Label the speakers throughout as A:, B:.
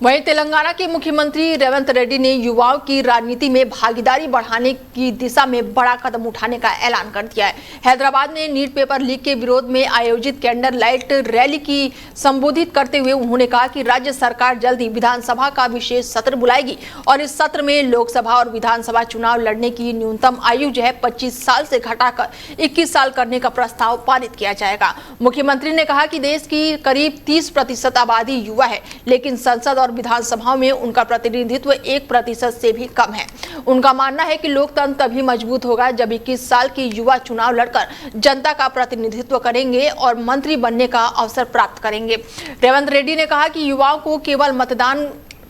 A: वहीं तेलंगाना के मुख्यमंत्री रेवंत रेड्डी ने युवाओं की राजनीति में भागीदारी बढ़ाने की दिशा में बड़ा कदम उठाने का ऐलान कर दिया है। हैदराबाद में नीट पेपर लीक के विरोध में आयोजित कैंडल लाइट रैली की संबोधित करते हुए उन्होंने कहा कि राज्य सरकार जल्द ही विधानसभा का विशेष सत्र बुलाएगी और इस सत्र में लोकसभा और विधानसभा चुनाव लड़ने की न्यूनतम आयु जो है 25 साल से घटाकर 21 साल करने का प्रस्ताव पारित किया जाएगा। मुख्यमंत्री ने कहा कि देश की करीब 30% आबादी युवा है, लेकिन संसद और विधानसभाओं में उनका प्रतिनिधित्व 1% से भी कम है। उनका मानना है कि लोकतंत्र तभी मजबूत होगा जब 21 साल के युवा चुनाव लड़कर जनता का प्रतिनिधित्व करेंगे और मंत्री बनने का अवसर प्राप्त करेंगे। रेवंत रेड्डी ने कहा कि युवाओं को केवल मतदान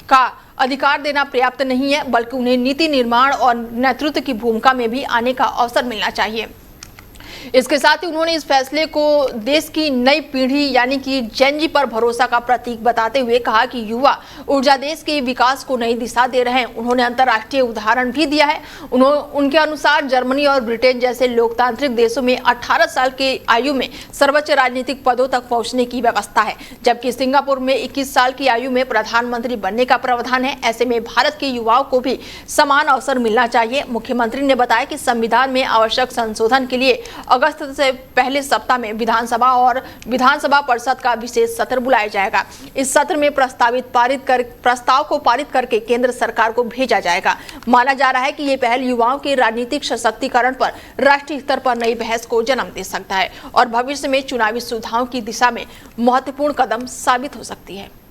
A: का अधिकार देना पर्याप्त नहीं है, बल्कि उन्हें नीति निर्माण और नेतृत्व की भूमिका में भी आने का अवसर मिलना चाहिए। इसके साथ ही उन्होंने इस फैसले को देश की नई पीढ़ी यानी कि जेन-जी पर भरोसा का प्रतीक बताते हुए कहा कि युवा ऊर्जा देश के विकास को नई दिशा दे रहे हैं। उन्होंने अंतर्राष्ट्रीय उदाहरण भी दिया है। उनके अनुसार जर्मनी और ब्रिटेन जैसे लोकतांत्रिक देशों में 18 साल के आयु में सर्वोच्च राजनीतिक पदों तक पहुंचने की व्यवस्था है, जबकि सिंगापुर में 21 साल की आयु में प्रधानमंत्री बनने का प्रावधान है। ऐसे में भारत के युवाओं को भी समान अवसर मिलना चाहिए। मुख्यमंत्री ने बताया कि संविधान में आवश्यक संशोधन के लिए अगस्त से पहले सप्ताह में विधानसभा और विधानसभा परिषद का विशेष सत्र बुलाया जाएगा। इस सत्र में प्रस्ताव को पारित करके केंद्र सरकार को भेजा जाएगा। माना जा रहा है कि ये पहल युवाओं के राजनीतिक सशक्तिकरण पर राष्ट्रीय स्तर पर नई बहस को जन्म दे सकता है और भविष्य में चुनावी सुविधाओं की दिशा में महत्वपूर्ण कदम साबित हो सकती है।